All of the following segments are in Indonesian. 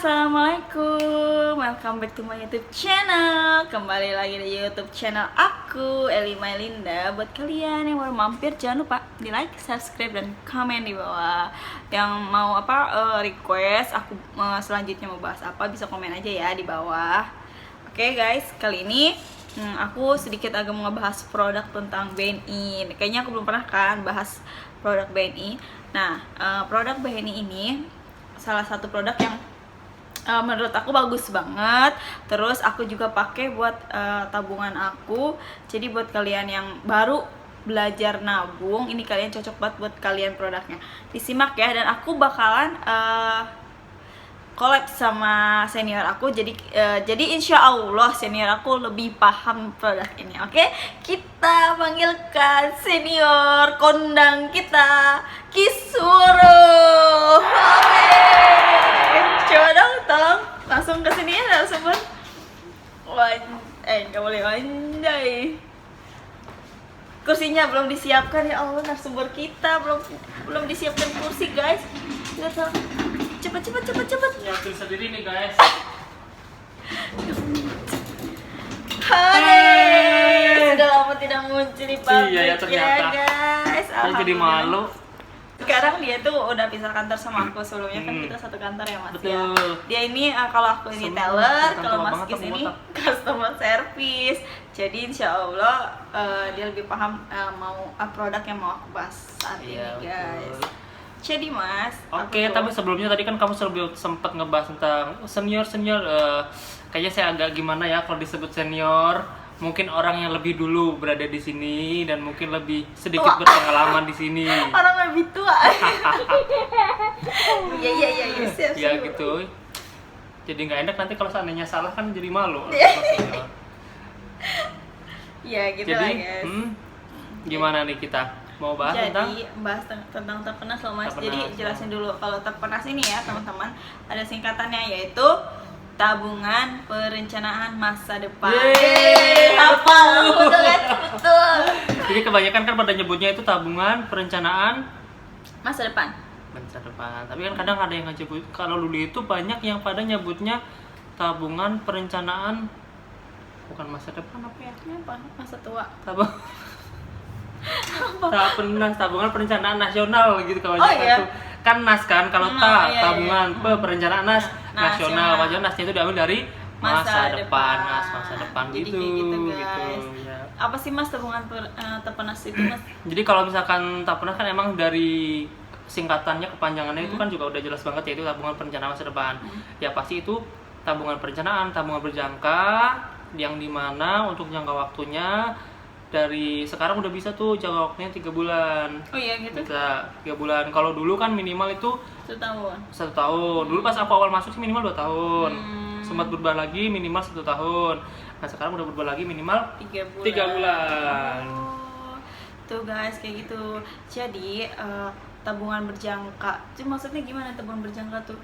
Assalamualaikum, welcome back to my YouTube channel. Kembali lagi di YouTube channel aku, Eli Mailinda. Buat kalian yang baru mampir, jangan lupa di like, subscribe, dan komen di bawah. Yang mau request aku selanjutnya mau bahas apa, bisa komen aja ya di bawah. Oke guys, kali ini aku sedikit agak mau ngebahas produk tentang BNI. Kayaknya aku belum pernah kan bahas produk BNI. Nah, produk BNI ini salah satu produk yang menurut aku bagus banget. Terus aku juga pakai buat tabungan aku. Jadi buat kalian yang baru belajar nabung, ini kalian cocok banget buat kalian produknya. Disimak ya, dan aku bakalan collab sama senior aku. Jadi insya Allah senior aku lebih paham produk ini. Oke, kita panggilkan senior kondang kita, Kisuro. Coba dong, tolong langsung ke sini ya narasumber. Nggak boleh anjay. Kursinya belum disiapkan, ya Allah, narasumber kita belum disiapkan kursi guys. Cepet. Ya, bisa sendiri nih guys. Hai, sudah lama tidak muncul di publik. Iya ya, ternyata guys. Saya jadi malu. Sekarang dia tuh udah pisah kantor sama aku. Sebelumnya kan kita satu kantor ya Mas. Betul. Ya. Dia ini kalau aku ini teller, kalau Mas Kis ini customer service. Jadi insya Allah dia lebih paham mau produk yang mau aku bahas saat ini guys. Jadi Mas, Oke, tapi sebelumnya tadi kan kamu sempat ngebahas tentang senior. Kayaknya saya agak gimana ya kalau disebut senior. Mungkin orang yang lebih dulu berada di sini dan mungkin lebih sedikit berpengalaman di sini. Orang lebih tua. Iya, siap. Ya gitu. Jadi nggak enak nanti kalau seandainya salah kan jadi malu. Iya gitu Jadi, lah guys. Gimana nih kita mau bahas bahas tentang terpenas loh Mas. Terpenas. Jadi jelasin dulu kalau terpenas ini ya teman-teman, ada singkatannya yaitu tabungan perencanaan masa depan. Betul. Jadi kebanyakan kan pada nyebutnya itu tabungan perencanaan Masa depan. Tapi kan kadang ada yang nyebut, kalau dulu itu banyak yang pada nyebutnya tabungan perencanaan bukan masa depan apa ya? Apa? Masa tua. Tabungan perencanaan nasional gitu kalau iya. kan NAS kan kalau tabungan iya. Perencanaan nasional. Wajar NAS-nya itu diambil dari masa depan Jadi gitu, kayak gitu guys. ya. Apa sih Mas tabungan terpenas itu Mas? Jadi kalau misalkan Tapenas kan emang dari singkatannya kepanjangannya itu kan juga udah jelas banget, yaitu tabungan perencanaan masa depan. Ya pasti itu tabungan perencanaan, tabungan berjangka yang dimana untuk jangka waktunya dari sekarang udah bisa tuh jangka waktunya 3 bulan. Oh iya gitu. Bisa 3 bulan. Kalau dulu kan minimal itu 1 tahun. 1 tahun. Dulu pas aku awal masuk sih minimal 2 tahun. Sempat berubah lagi minimal 1 tahun. Nah sekarang udah berubah lagi minimal 3 bulan. Oh, tuh guys kayak gitu. Jadi tabungan berjangka. Itu maksudnya gimana tabungan berjangka tuh?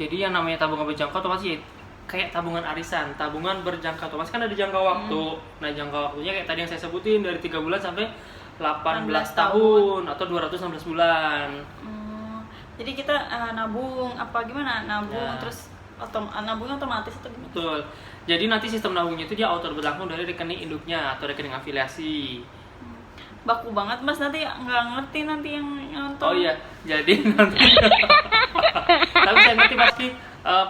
Jadi yang namanya tabungan berjangka tuh pasti kayak tabungan arisan, tabungan berjangka tuh kan ada jangka waktu. Nah jangka waktunya kayak tadi yang saya sebutin dari 3 bulan sampai 18 tahun atau 216 bulan. Jadi kita nabung apa gimana? Nabung Ya. terus nabungnya otomatis atau gimana? Betul. Jadi nanti sistem nabungnya itu dia auto berlangsung dari rekening induknya atau rekening afiliasi. Baku banget Mas, nanti nggak ngerti nanti yang nonton. Oh iya, jadi nanti. Tapi saya ngerti pasti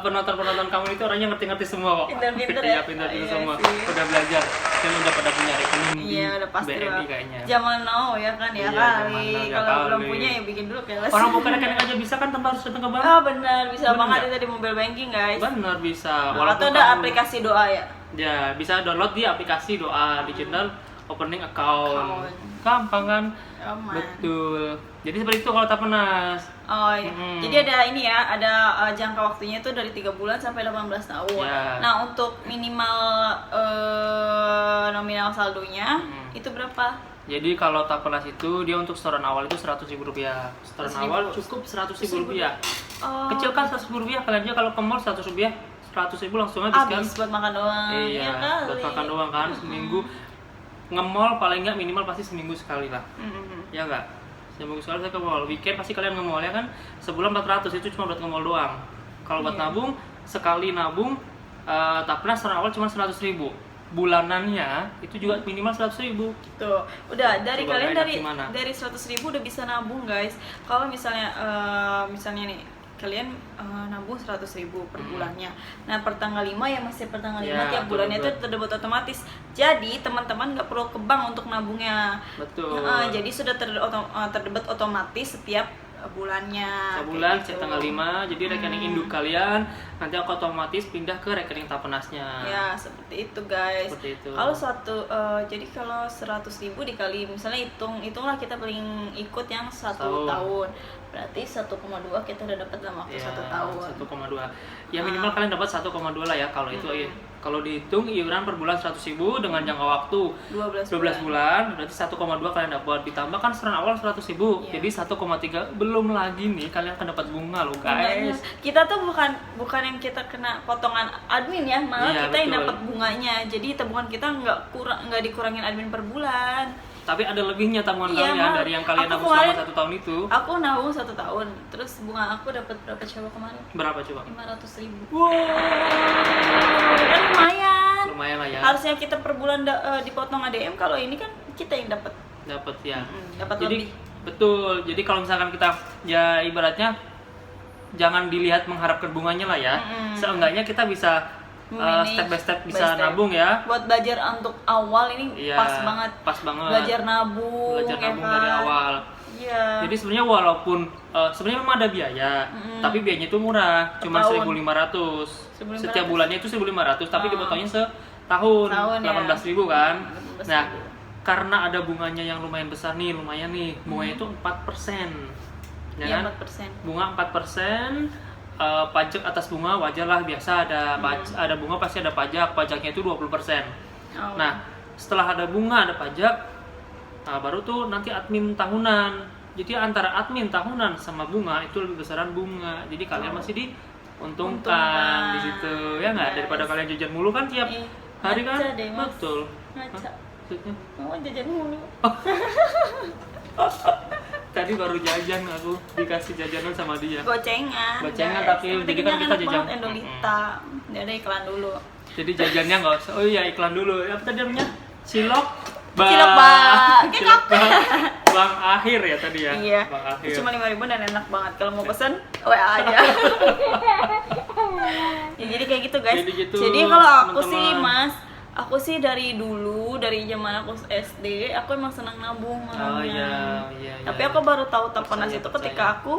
penonton kamu itu orangnya ngerti semua kok. Pinter-pinter Iya, ya? pinter Iya semua. sih. Udah belajar dan udah pada punya rekening Iya di udah pasti BNI lah. kayaknya. Zaman now ya kan ya Iya, zaman kali. now ya Kalau belum kali. punya ya bikin dulu keles. Orang buka rekening aja bisa kan tanpa harus datang ke bank? Benar, bisa Bener banget nggak? itu di mobile banking guys. Bener bisa. Kalau tuh ada aplikasi doa ya. Ya, bisa download di aplikasi doa digital opening account. Gampang kan? Aman. Betul. Jadi seperti itu kalau Tapenas. Oh iya. Jadi ada ini ya, ada jangka waktunya itu dari 3 bulan sampai 18 tahun. Ya. Nah, untuk minimal nominal saldonya itu berapa? Jadi kalau Tapenas itu dia untuk setoran awal itu Rp100.000. Setoran 100.000. awal cukup Rp100.000. Oh, Kecil kan Rp100.000, kalian aja kalau ke mall Rp100.000, 100.000 langsung habis kan? habis buat makan doang. Iya, Ya kali. buat makan doang kan seminggu. Nge-mall paling nggak minimal pasti seminggu sekali lah. Ya nggak? Seminggu sekali saya ke mall. Weekend pasti kalian nge-mall ya kan? Sebulan 400 itu cuma buat nge-mall doang. Kalau buat Iya. nabung, sekali nabung Tapnas secara awal cuma 100.000. Bulanannya itu juga minimal 100.000. Tuh, udah dari Coba kalian enak gimana? dari 100.000 udah bisa nabung guys. Kalau misalnya nih kalian nabung 100.000 per bulannya. Nah, per tanggal 5 ya masih per tanggal 5 Ya, tiap bulannya itu betul. terdebit otomatis. Jadi, teman-teman nggak perlu ke bank untuk nabungnya. Betul. Jadi sudah terdebit otomatis setiap bulannya. Sebulan kayak gitu. tanggal 5, jadi rekening induk kalian nanti aku otomatis pindah ke rekening Tapnasnya. Ya, seperti itu guys. Seperti itu. Kalau jadi kalau 100.000 dikali misalnya hitunglah kita paling ikut yang 1 tahun. Berarti 1,2 kita udah dapat dalam waktu 1 tahun. 1,2. Ya minimal kalian dapat 1,2 lah ya kalau itu ya. Kalau dihitung iuran per bulan 100.000 dengan jangka waktu 12 bulan, berarti 1,2 kalian dapat. Ditambah kan seran awal 100.000. Iya. Jadi 1,3 belum lagi nih kalian akan dapat bunga loh guys. Kita tuh bukan yang kita kena potongan admin ya, malah Iya, kita yang betul. dapat bunganya. Jadi tabungan kita nggak dikurangin admin per bulan. Tapi ada lebihnya tabungan Iya, kalian Mak. dari yang kalian Aku nabung selama kemarin- 1 tahun itu. Aku nabung 1 tahun, terus bunga aku dapat berapa coba kemarin? Berapa coba? 500.000. Wow. Kan lumayan. Lumayan lah ya. Harusnya kita per bulan dipotong ADM, kalau ini kan kita yang dapat Dapat ya. dapat Jadi lebih. betul. Jadi kalau misalkan kita ya ibaratnya jangan dilihat mengharapkan bunganya lah ya. Seenggaknya kita bisa Manage step by step by bisa step. nabung ya. Buat belajar untuk awal ini Iya, pas banget. pas banget. Belajar nabung, Belajar ya nabung kan? dari awal. Iya. Jadi sebenarnya walaupun sebenarnya memang ada biaya, tapi biayanya itu murah, cuma Setahun. 1.500. 1.500. Setiap bulannya itu 1.500, tapi dipotongnya setahun, Tahun, ya. 18.000 kan. 18.000. Nah, karena ada bunganya yang lumayan besar nih, bunganya itu 4%. Ya Iya, kan? 4%. Bunga 4%, pajak atas bunga wajar lah, biasa ada bunga pasti ada pajaknya itu 20%. Oh. Nah, setelah ada bunga, ada pajak, nah baru tuh nanti admin tahunan. Jadi antara admin tahunan sama bunga itu lebih besaran bunga. Jadi kalian masih diuntungkan Untungkan. di situ, ya nggak? Yes. Daripada kalian jajan mulu kan tiap Ih, hari kan? ngaca deh, Mas. Betul. Ngaca. Hah? Maksudnya? Mau jajan mulu. Tadi baru jajan aku dikasih jajanan sama dia. Gocengan. Gocengan, guys. tapi Yang jadi penting kan yang kita enak jajan. banget Endolita. Ya udah iklan dulu. Jadi jajannya nggak usah. Oh iya, iklan dulu. Apa tadi namanya? Cilok. Cilok Bang. Cilok Bang. Bang Akhir ya tadi ya. Iya. Bang Akhir. Cuma 5.000 dan enak banget. Kalau mau pesen WA aja. Ya, jadi kayak gitu guys. Jadi gitu, Jadi kalau aku teman-teman. sih Mas, aku sih dari dulu, dari zaman aku SD, aku emang senang nabung Oh orangnya. iya. Tapi aku baru tahu Tapnas Percaya, itu percaya. ketika aku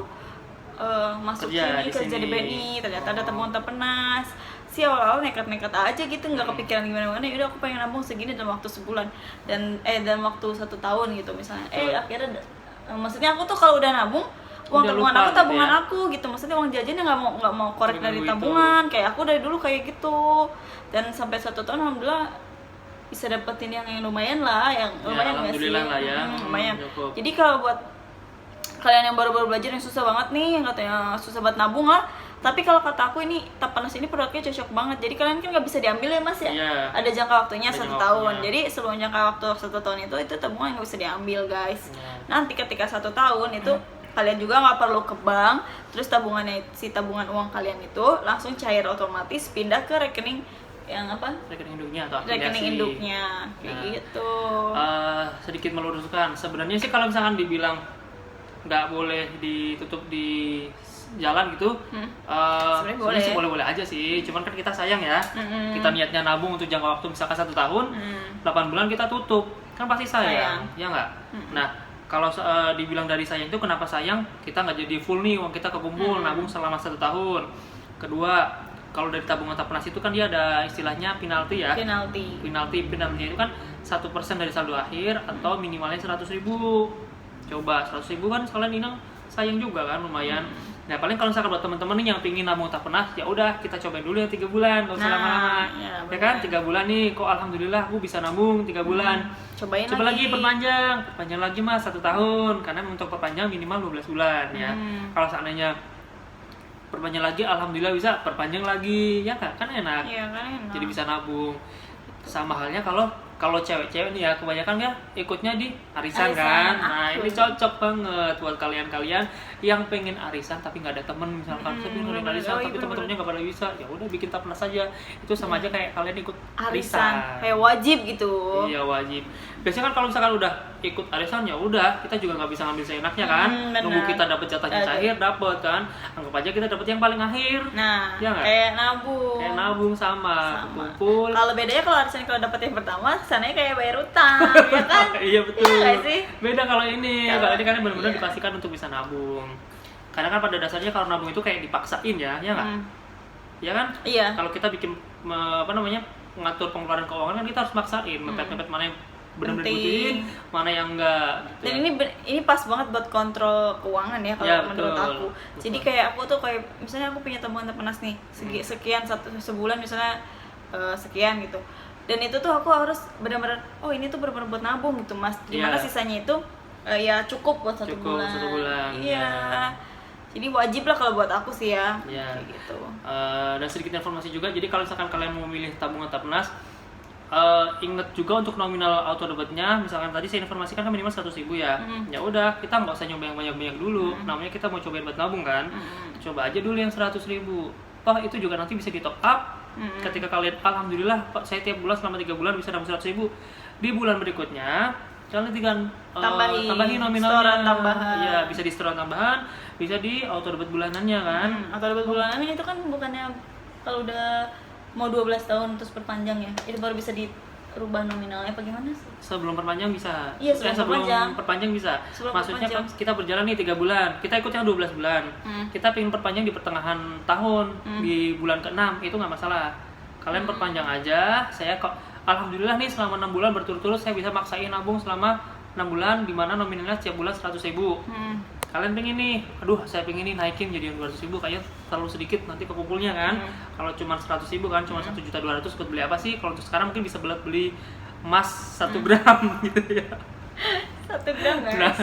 masuk Kerja sini, di kerja di sini. BNI, ternyata ada tabungan Tapnas. Si awal-awal nekat-nekat aja gitu, nggak kepikiran gimana-gimana. Yaudah aku pengen nabung segini dalam waktu sebulan dan dalam waktu 1 tahun gitu misalnya. Akhirnya maksudnya aku tuh kalau udah nabung uang Udah tabungan lupa aku gitu tabungan ya? aku gitu, maksudnya uang jajannya nggak mau korek dari Mengganggu itu. tabungan, kayak aku dari dulu kayak gitu. Dan sampai 1 tahun alhamdulillah bisa dapetin yang lumayan lah, yang Ya, lumayan nggak sih? alhamdulillah lah ya. Lumayan. Cukup. Jadi kalau buat kalian yang baru-baru belajar yang susah banget nih, yang katanya susah banget nabung lah, tapi kalau kata aku ini Tapnas ini produknya cocok banget. Jadi kalian kan nggak bisa diambil ya Mas ya. Iya. Ada jangka waktunya Ada 1 jangka tahun. waktunya. Jadi seluruh jangka waktu 1 tahun itu tabungan nggak bisa diambil guys. Iya. Nanti ketika 1 tahun itu kalian juga nggak perlu ke bank, terus tabungan uang kalian itu langsung cair otomatis pindah ke rekening yang apa? Rekening induknya atau afiliasi. Rekening induknya kayak Nah. gitu. Sedikit meluruskan, sebenarnya sih kalau misalkan dibilang nggak boleh ditutup di jalan gitu, sebenarnya sih boleh-boleh aja sih. Cuman kan kita sayang ya, kita niatnya nabung untuk jangka waktu misalkan 1 tahun, 8 bulan kita tutup, kan pasti sayang, ya nggak? Nah, kalau dibilang dari sayang itu kenapa sayang? Kita nggak jadi full nih uang kita kekumpul nabung selama 1 tahun. Kedua, kalau dari tabungan Tapnas itu kan dia ada istilahnya penalti ya. Penalti itu kan 1% dari saldo akhir atau minimalnya 100.000. Coba 100.000 kan sekalian Inang sayang juga kan, lumayan. Nah paling kalau misalkan buat teman-teman nih yang pingin nabung Tapnas, ya udah kita cobain dulu yang 3 bulan, nggak usah lama-lama. Ya kan 3 bulan nih, kok alhamdulillah aku bisa nabung 3 bulan. Coba lagi perpanjang lagi Mas 1 tahun, karena untuk perpanjang minimal 12 bulan ya. Kalau seandainya perpanjang lagi, alhamdulillah bisa perpanjang lagi, ya kan enak. Iya kan enak. Jadi bisa nabung. Sama halnya kalau kalau cewek-cewek nih ya kebanyakan ya ikutnya di arisan kan. Nah aku. ini cocok banget buat kalian-kalian yang pengen arisan tapi nggak ada temen misalkan. Saya pengen bener-bener. arisan Oh, iya, tapi teman-temannya nggak pada bisa, ya udah bikin tapnas aja. Itu sama aja kayak kalian ikut Arisan kayak wajib gitu. Iya wajib. Biasanya kan kalau misalkan udah ikut arisan ya udah kita juga nggak bisa ngambil seenaknya kan. Bener. Nunggu kita dapat jatahnya cair dapat kan. Anggap aja kita dapat yang paling akhir. Nah, Ya nggak? kayak nabung. Kayak nabung sama. Kumpul. Kalau bedanya kalau arisan kalau dapet yang pertama, kesannya kayak bayar utang, ya kan? Iya betul. Iya nggak sih? Beda kalau ini. Kalau ini kan benar-benar iya. dipastikan untuk bisa nabung. Karena kan pada dasarnya kalau nabung itu kayak dipaksain ya nggak? Ya kan? Iya. Kalau kita bikin ngatur pengeluaran keuangan kan kita harus maksain, mepet-mepet mana yang benar-benar Penting. butuhin, mana yang enggak gitu. Dan ini pas banget buat kontrol keuangan ya kalau Ya, menurut betul. aku. Jadi kayak aku tuh kayak misalnya aku punya tabungan Tapenas nih, sekian sebulan misalnya sekian gitu. Dan itu tuh aku harus benar-benar ini tuh benar-benar buat nabung gitu Mas. Dimana Iya. sisanya itu ya cukup buat satu Cukup bulan. 1 bulan, Iya. ya. Jadi wajib lah kalau buat aku sih ya. Ya. Kayak gitu. Dan sedikit informasi juga, jadi kalau misalkan kalian mau memilih tabungan Tapenas, ingat juga untuk nominal auto debitnya. Misalkan tadi saya informasikan kan minimal 100.000 ya. Ya udah, kita nggak usah nyoba yang banyak-banyak dulu. Namanya kita mau cobain buat nabung kan. Coba aja dulu yang 100.000. Toh itu juga nanti bisa di top up. Ketika kalian alhamdulillah Pak, saya tiap bulan selama 3 bulan bisa dapat 100.000. Di bulan berikutnya kalian tinggal tambahin nominalnya. Setoran tambahan. Iya, bisa di setoran tambahan, bisa di auto debit bulanannya kan. Atau debit bulanannya itu kan bukannya kalau udah mau 12 tahun terus perpanjang ya, itu baru bisa dirubah nominalnya apa gimana sih? Sebelum perpanjang bisa. Iya, sebelum perpanjang bisa. Sebelum Maksudnya perpanjang. kita berjalan nih 3 bulan, kita ikut yang 12 bulan. Kita pengen perpanjang di pertengahan tahun, di bulan ke-6, itu nggak masalah. Kalian perpanjang aja, saya kok alhamdulillah nih selama 6 bulan berturut-turut saya bisa maksain nabung selama 6 bulan di mana nominalnya setiap bulan 100.000. Kalian pengen nih, aduh saya pengen nih naikin jadi 200.000 kayaknya terlalu sedikit nanti kekumpulnya kan. Kalau cuma 100.000 kan cuma 1.200.000 buat beli apa sih? Kalau untuk sekarang mungkin bisa beli emas 1 gram gitu ya. 1 gram guys.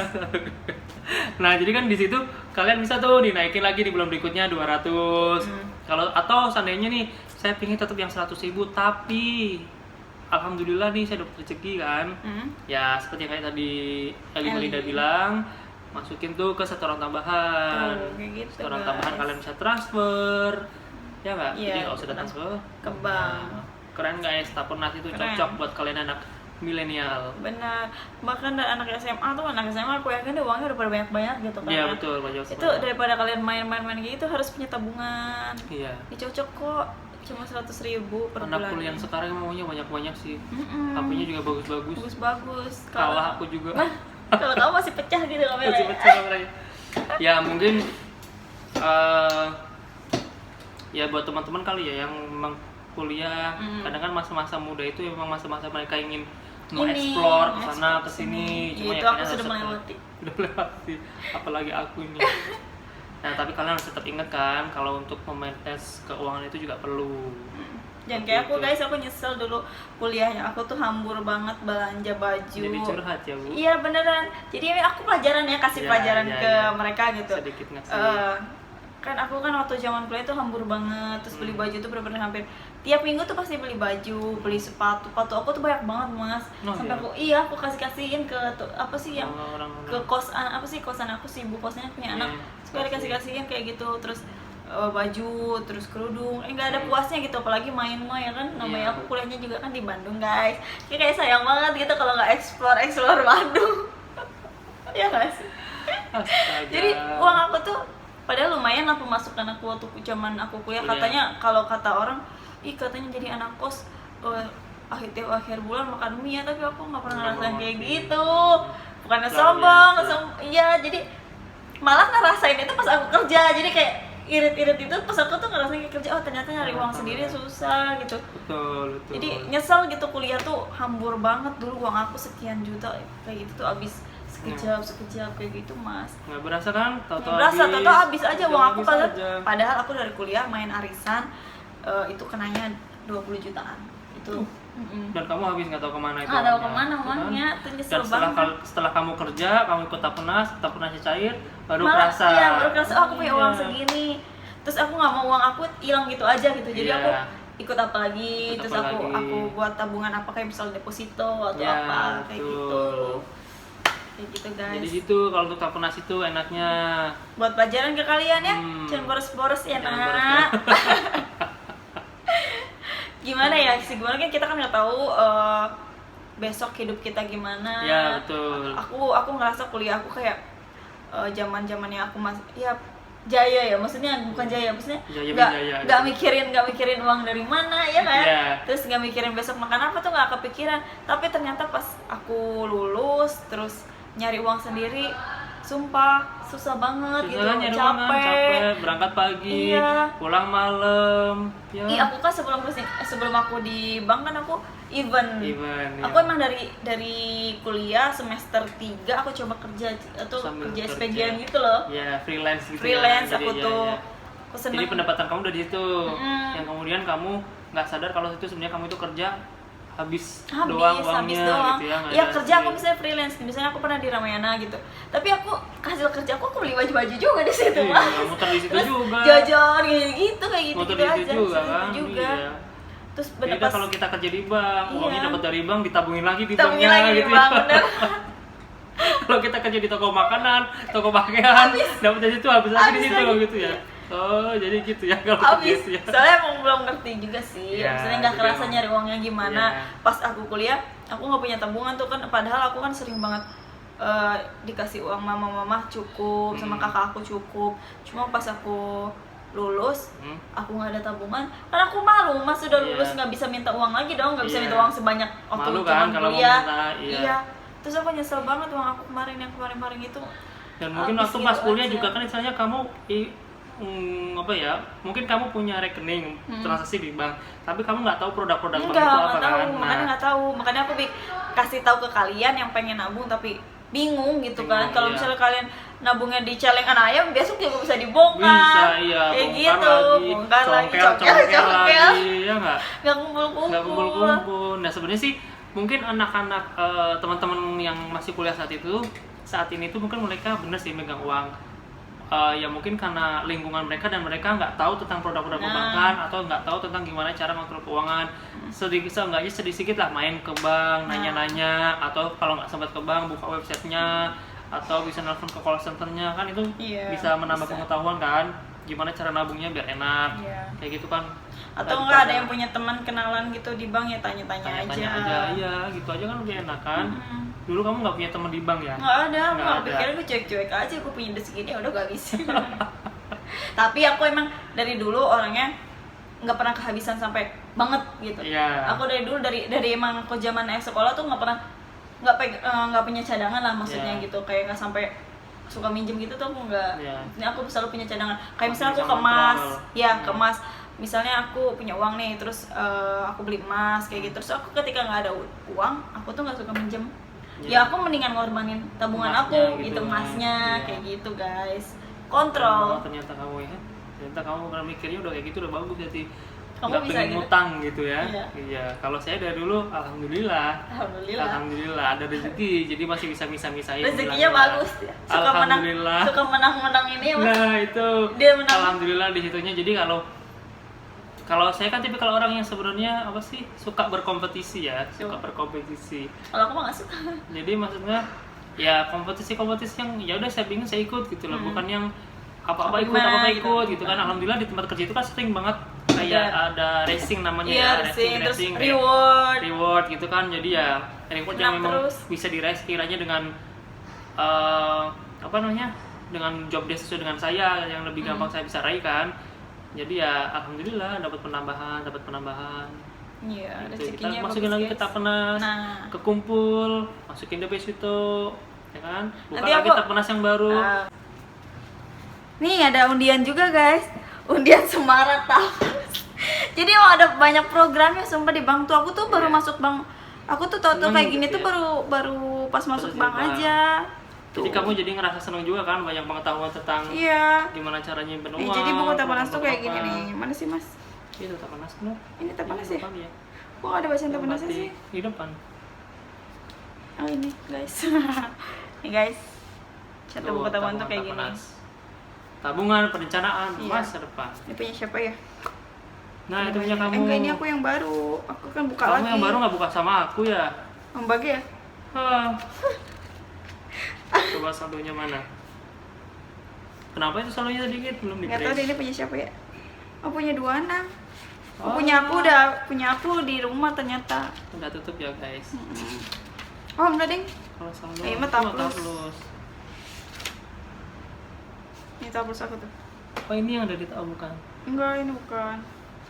Nah, jadi kan di situ kalian bisa tuh dinaikin lagi di bulan berikutnya 200. Kalau atau seandainya nih saya pengen tetap yang 100.000 tapi alhamdulillah nih saya dapat rezeki kan. Ya seperti yang kayak tadi Melinda bilang, masukin tuh ke setoran tambahan. Kayak gitu, Setoran guys. tambahan kalian bisa transfer. Ya nggak? Iya, Jadi nggak usah datang ke bank. Keren guys, Tapenas itu Keren. cocok buat kalian anak milenial. Benar. Bahkan dari anak SMA tuh, anak SMA aku yakin deh uangnya udah pada banyak-banyak gitu kan. Iya ya. betul, banyak Itu banget. daripada kalian main-main gitu harus punya tabungan. Iya. Ini cocok kok. Cuma 100.000 per Anak bulan. kuliah yang sekarang maunya banyak-banyak sih. HP-nya juga bagus-bagus. Bagus-bagus. Kalah aku juga. Kalau kamu masih pecah gitu kameranya. Masih pecah kameranya. Ya mungkin ya buat teman-teman kali ya yang memang kuliah, kadang kan masa-masa muda itu memang masa-masa mereka ingin mau explore ke sana ke sini. Itu ya aku kalian sudah harus melewati. udah melewati, apalagi aku ini. Nah tapi kalian harus tetap ingat kan kalau untuk memanage keuangan itu juga perlu. Jangan kayak aku guys, aku nyesel dulu kuliahnya. Aku tuh hambur banget belanja baju. Jadi curhat ya Bu. Iya beneran. Jadi aku pelajaran ya, kasih Ya, pelajaran ya, ke ya. mereka gitu. Sedikit ngasih. Kan aku kan waktu zaman kuliah tuh hambur banget. Terus beli baju tuh bener-bener hampir tiap minggu tuh pasti beli baju, beli sepatu. Sepatu aku tuh banyak banget Mas. Oh, Sampai iya? aku kasihin ke apa sih yang Orang-orang. ke kosan aku sih, ibu kosnya punya anak. Supaya dikasih-kasihin kayak gitu. Terus baju, terus kerudung, nggak ada puasnya gitu, apalagi main-main ya kan, namanya Iya. aku kuliahnya juga kan di Bandung guys, kayak sayang banget gitu kalau nggak explore Bandung. Ya nggak sih? Astaga. Jadi uang aku tuh padahal lumayan lah pemasukan aku waktu zaman aku kuliah. Katanya kalau kata orang, katanya jadi anak kos akhir bulan makan mie ya, tapi aku nggak pernah ngerasain kayak gitu. Bukannya sombong, iya, jadi malah ngerasain itu pas aku kerja, jadi kayak irit-irit itu pas aku tuh ngerasain kayak kerja, ternyata nyari uang sendiri susah gitu. Betul. Jadi nyesel gitu, kuliah tuh hambur banget. Dulu uang aku sekian juta kayak gitu tuh habis sekejap kayak gitu Mas. Nggak berasa kan? Tahu-tahu Berasa habis aja uang aku, habis aja. padahal aku dari kuliah main arisan itu kenanya 20 jutaan itu. Dan kamu habis nggak tahu kemana itu. Nggak tahu uangnya, kemana gitu uangnya, kan? tuh nyesel Dan setelah banget. setelah kamu kerja, kamu ikut Tapenasnya cair, baru Malah, kerasa. iya, baru kerasa aku punya uang Iya. segini. Terus aku nggak mau uang aku hilang gitu aja gitu. Jadi Iya. aku ikut apa lagi, Ikut terus apa aku lagi. buat tabungan apa kayak misal deposito atau Ya, apa kayak betul. gitu guys. Jadi gitu kalau untuk Tapenas itu enaknya Buat pelajaran ke kalian ya, jangan boros-boros ya Jangan nak. Gimana ya sih, gimana kan kita kan nggak tahu besok hidup kita gimana. Ya, betul. Aku ngerasa kuliah aku kayak zaman-zamannya aku masih ya jaya ya, maksudnya bukan jaya, maksudnya Jaya nggak bijaya. mikirin uang dari mana ya kan. Iya. Terus nggak mikirin besok makan apa tuh nggak kepikiran. Tapi ternyata pas aku lulus terus nyari uang sendiri, sumpah susah banget gitu, Susah kan nyari uang kan, capek, berangkat pagi, Iya. pulang malam. Ya. Ih, aku kan sebelum aku di bank kan aku event. Aku ya. emang dari kuliah semester 3 aku coba kerja atau Sambil kerja kerja. SPG gitu loh. Ya, freelance gitu. Freelance ya. aku Jadi, tuh. ya. Aku seneng. Jadi pendapatan kamu udah di situ. Mm. Yang kemudian kamu nggak sadar kalau itu sebenarnya kamu itu kerja habis doang habis uangnya doang. gitu ya. nggak Ya ada kerja aku hasil. misalnya freelance, misalnya aku pernah di Ramayana gitu. Tapi aku hasil kerja aku beli baju-baju juga di situ, Iya, Mas. muter di situ Terus juga. jajan gitu kayak gitu Muter gitu di aja. situ juga Di situ kan. juga. Iya. Terus Beda bener pas kalau kita kerja di bank, uangnya Iya. dapat dari bank ditabungin lagi di tabungin banknya lagi di gitu. bank, bener. Kalau kita kerja di toko makanan, toko pakaian, dapat dari situ habis lagi di Habis situ lagi. gitu ya. Oh, jadi gitu ya kalau Habis, gitu ya. soalnya emang belum ngerti juga sih. Iya, Maksudnya nggak jadi kerasa emang- nyari uangnya gimana. Iya. Pas aku kuliah, aku nggak punya tabungan tuh kan. Padahal aku kan sering banget dikasih uang mama cukup, sama kakak aku cukup. Cuma pas aku lulus, aku nggak ada tabungan. Karena aku malu, mas sudah Iya. lulus nggak bisa minta uang lagi dong, nggak bisa Iya. minta uang sebanyak waktu Malu kan zaman kalau mau kuliah. minta, iya. Terus aku nyesel banget uang aku yang kemarin itu. Dan mungkin habis waktu gitu pas kuliah aja. juga kan istilahnya kamu apa ya? Mungkin kamu punya rekening transaksi di bank, tapi kamu nggak tahu produk-produk bank itu apa nggak tahu, kan. makanya nggak tahu, makanya aku kasih tahu ke kalian yang pengen nabung tapi bingung gitu kan. Bingung, Kalau iya. misalnya kalian nabungnya di celengan ayam, besok juga bisa dibongkar. Bisa, iya, kayak bongkar gitu, lagi, bongkar lagi, congkel congkel. lagi, ya nggak? Nggak kumpul-kumpul. Nggak kumpul-kumpul. Nah sebenarnya sih mungkin anak-anak teman-teman yang masih kuliah saat ini tuh mungkin mereka bener sih megang uang. Ya mungkin karena lingkungan mereka dan mereka nggak tahu tentang produk-produk perbankan atau nggak tahu tentang gimana cara mengatur keuangan. Sedikit lah main ke bank, nanya-nanya, atau kalau nggak sempat ke bank buka websitenya atau bisa nelfon ke call centernya kan itu Iya, bisa menambah bisa. pengetahuan kan gimana cara nabungnya biar enak. Iya. Kayak gitu kan. Atau Daripada enggak ada yang punya teman kenalan gitu di bank ya tanya-tanya tanya aja, iya gitu aja kan lebih enak kan. Dulu kamu nggak punya teman di bank ya? Nggak ada, Nggak nggak ada. pikir gue cuek-cuek aja, gue punya duit segini udah gak habis. Tapi aku emang dari dulu orangnya nggak pernah kehabisan sampai banget gitu. Iya. Aku dari dulu dari emang aku zaman sekolah tuh nggak pernah nggak punya cadangan lah maksudnya Iya. gitu, kayak nggak sampai suka minjem gitu tuh aku nggak. Iya. Ini aku selalu punya cadangan. Kayak misalnya aku Bisa kemas, kontrol. ya kemas. Misalnya aku punya uang nih, terus aku beli emas kayak gitu. Terus aku ketika nggak ada uang, aku tuh nggak suka minjem. Iya. Ya aku mendingan ngorbanin tabungan Emasnya aku gitu gitu, kan. emasnya Iya. kayak gitu guys. Keren Kontrol. banget ternyata kamu ya. Ternyata kamu kalau mikirnya udah kayak gitu udah bagus jadi. Kamu Nggak bisa pengen gitu? ngutang gitu ya. Iya. Kalau saya dari dulu alhamdulillah. Alhamdulillah. Ada rezeki jadi masih bisa misahin. Rezekinya bagus. Alhamdulillah. Suka menang ini ya, Mas. Nah itu Dia menang. alhamdulillah di situnya. Jadi kalau saya kan tipikal orang yang sebenarnya apa sih suka berkompetisi ya, suka berkompetisi. Kalau aku mah nggak suka. Jadi maksudnya ya kompetisi yang ya udah saya bingung saya ikut gitu loh, bukan yang apa-apa Gimana ikut gitu. gitu kan. Alhamdulillah di tempat kerja itu kan sering banget kayak ada racing namanya Iya, ya, terus kayak reward. gitu kan. Jadi ya reward yang Enak memang terus. bisa diraih kiranya dengan apa namanya, dengan job desk sesuai dengan saya yang lebih gampang saya bisa raih kan. Jadi ya alhamdulillah dapat penambahan. Iya, Gitu. Kita rezekinya masukin bagus, lagi guys. ke Tapenas, Nah. kekumpul, masukin deposito, ya kan? Bukan Nanti lagi aku- Tapenas yang baru. Nih ada undian juga guys, undian Semarak Tapenas. Jadi emang ada banyak programnya sumpah di bank tuh. Aku tuh baru Iya. masuk bank. Aku tuh tau Seneng kayak gitu gini ya. tuh baru pas masuk Terus bank di bank. aja. Jadi Tuh. kamu jadi ngerasa senang juga kan, banyak pengetahuan tentang Iya. gimana caranya nyimpen Nih, uang. jadi buku Tapenas tuh kayak gini apa. nih. Mana sih mas? Itu Tapenas no. Ini Tapenas Ini ya? depan ya. Kok ada bahasa Yang Tapenasnya batik. sih? Di depan. Oh ini guys. Nih guys. Satu buku tabungan tuh kayak gini. Tapenas. Tabungan perencanaan Iya. masa depan. Ini punya siapa ya? Nah, itu punya kamu. Enggak, ini aku yang baru. Aku kan buka Kamu lagi. yang baru nggak buka sama aku ya? Membagi ya? Hah. Coba saldonya mana? Kenapa itu saldonya sedikit? Belum Nggak tahu deh di-print. ini punya siapa ya? Oh, punya 26. Oh, Oh. punya aku di rumah ternyata. Udah tutup ya guys. Oh, enggak, Ding. Kalau saldo Ini mah itu taplus. taplus. Ini tablus aku tuh. Oh, ini yang dari tahu bukan? Enggak, ini bukan.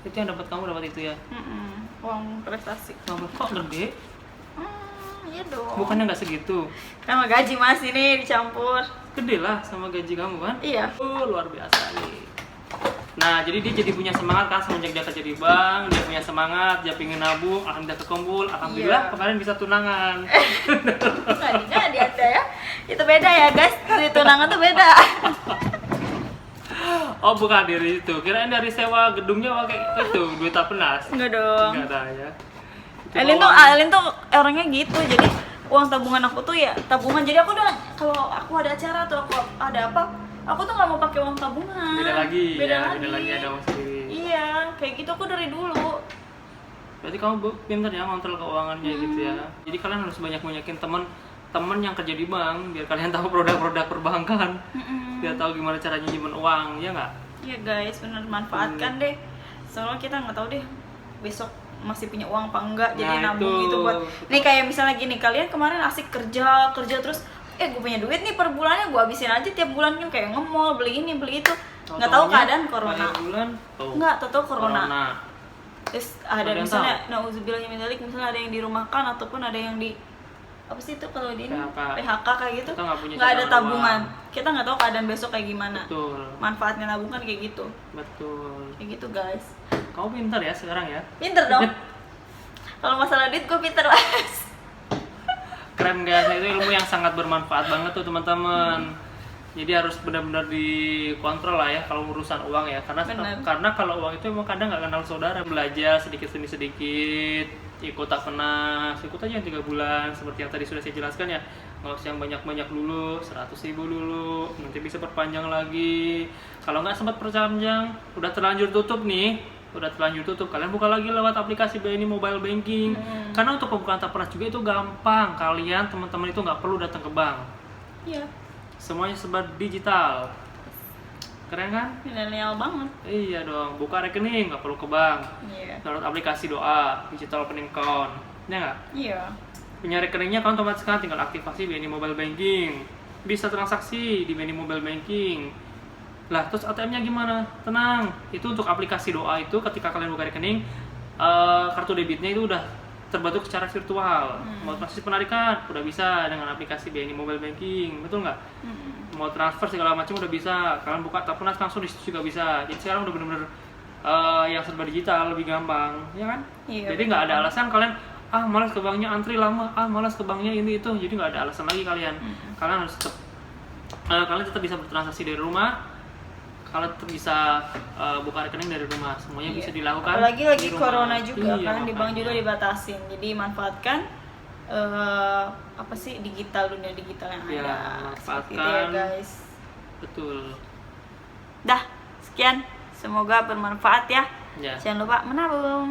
Itu yang dapat kamu dapat itu ya? Uang prestasi. Kamu kok gede? Iya dong. Bukannya nggak segitu? Sama gaji Mas ini dicampur. Gede lah sama gaji kamu kan? Iya. Luar biasa nih. Nah, jadi dia jadi punya semangat kan semenjak dia kerja di bank, dia punya semangat, dia pengen nabung, alhamdulillah kekumpul, alhamdulillah Iya. kemarin bisa tunangan. Nggak jadi ada ya. Itu beda ya guys. Di tunangan tuh beda. Oh, bukan dari itu. Kirain dari sewa gedungnya pakai itu duit Tapenas. Enggak dong. Enggak ada ya. Itu Elin tuh orangnya gitu. Jadi uang tabungan aku tuh ya tabungan. Jadi aku udah kalau aku ada acara atau aku ada apa, aku tuh nggak mau pakai uang tabungan. beda lagi Beda ya, lagi. beda lagi ada uang sendiri. Iya, kayak gitu aku dari dulu. Berarti kamu pintar ya ngontrol keuangannya gitu ya. Jadi kalian harus banyakin teman yang kerja di bank biar kalian tahu produk-produk perbankan. Biar tahu gimana caranya nyimpen uang, ya nggak? Iya guys, bener manfaatkan deh. Soalnya kita nggak tahu deh besok masih punya uang apa enggak. Jadi Nah, nabung itu. itu buat. Nih kayak misalnya gini, kalian kemarin asik kerja terus gue punya duit nih per bulannya gue habisin aja tiap bulan kan kayak nge-mall beli ini beli itu. Nggak tahu keadaan corona. Akhir bulan, Nggak tahu corona. Terus ada Ada yang misalnya nauzubillah min dzalik, misalnya ada yang dirumahkan ataupun ada yang di apa sih itu kalau di ini PHK kayak gitu. Kita nggak punya Nggak ada cadangan tabungan. uang. Kita nggak tahu keadaan besok kayak gimana. Betul, Manfaatnya nabung kan kayak gitu. betul. Kayak gitu guys. Kamu pintar ya sekarang ya. Pinter dong. Kalau masalah duit gue pinter mas. Keren guys, itu ilmu yang sangat bermanfaat banget tuh teman-teman. Jadi harus benar-benar dikontrol lah ya kalau urusan uang ya, karena kalau uang itu emang kadang nggak kenal saudara. Belajar sedikit demi sedikit, ikut Tapenas, ikut aja yang 3 bulan seperti yang tadi sudah saya jelaskan ya. Nggak usah yang banyak-banyak dulu, 100.000 dulu, nanti bisa perpanjang lagi. Kalau nggak sempat perpanjang, udah terlanjur tutup nih, kalian buka lagi lewat aplikasi BNI Mobile Banking. Karena untuk pembukaan Tapenas juga itu gampang, kalian teman-teman itu nggak perlu datang ke bank. Iya. Semuanya serba digital. Keren kan? Milenial banget. Iya dong, buka rekening nggak perlu ke bank. Iya. Download aplikasi doa, digital opening account. Ya nggak? Iya. Punya rekeningnya kan otomatis kan tinggal aktifasi BNI Mobile Banking. Bisa transaksi di BNI Mobile Banking. Lah, terus ATM-nya gimana? Tenang, itu untuk aplikasi doa itu ketika kalian buka rekening, kartu debitnya itu udah terbentuk secara virtual. Mau proses penarikan udah bisa dengan aplikasi BNI Mobile Banking, betul nggak? Mau transfer segala macam udah bisa. Kalian buka Tapenas langsung di situ juga bisa. Jadi sekarang udah bener-bener yang serba digital, lebih gampang, ya kan? Iya, Jadi nggak ada alasan kalian malas ke banknya antri lama, malas ke banknya ini itu. Jadi nggak ada alasan lagi kalian. Kalian harus tetap bisa bertransaksi dari rumah. Kalian tetap bisa buka rekening dari rumah, semuanya bisa dilakukan. Apalagi lagi di rumah. corona juga Iya, kan di bank makanya. juga dibatasin. Jadi manfaatkan apa sih dunia digital yang Iya, ada. Seperti itu ya manfaatkan. guys. Betul. Dah, sekian. Semoga bermanfaat ya. Ya. Jangan lupa menabung.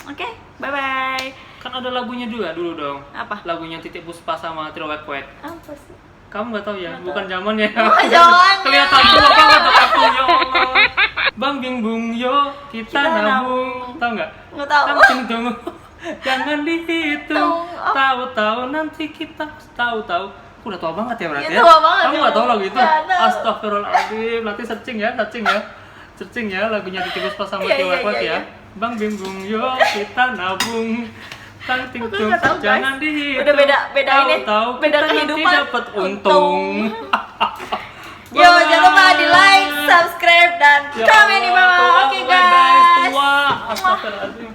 Oke, bye-bye. Kan ada lagunya juga dulu dong. Apa? Lagunya Titik Puspa sama Trio Wek Wek. Apa sih? Kamu nggak tahu ya? Nggak Bukan tahu. zamannya. Zamannya. Kelihatan tua banget tuh aku, ya Allah. Bang Bing Bung yo, kita Kita nabung. nabung. Tahu nggak? Nggak tahu. Langsung tunggu. Jangan dihitung. Oh. Tahu-tahu nanti kita tahu-tahu. Aku udah tua banget ya berarti Iya, ya. tua banget Kamu ya. nggak tahu lagu itu? Nggak tahu. Astagfirullahaladzim. Nanti searching ya. Searching ya lagunya Titik Puspa sama Iya, Trio iya, Wek Wek iya, ya. iya. Bang Bing Bung yo, kita nabung. Ting Aku tung, nggak tahu, guys. jangan dihitung. Udah beda ini. Tahu-tahu Beda kita nanti kehidupan. dapat untung. Yo, jangan lupa di like, subscribe, dan Ya komen di Allah, bawah. tua, Oke guys, guys. tua. Astagfirullahaladzim.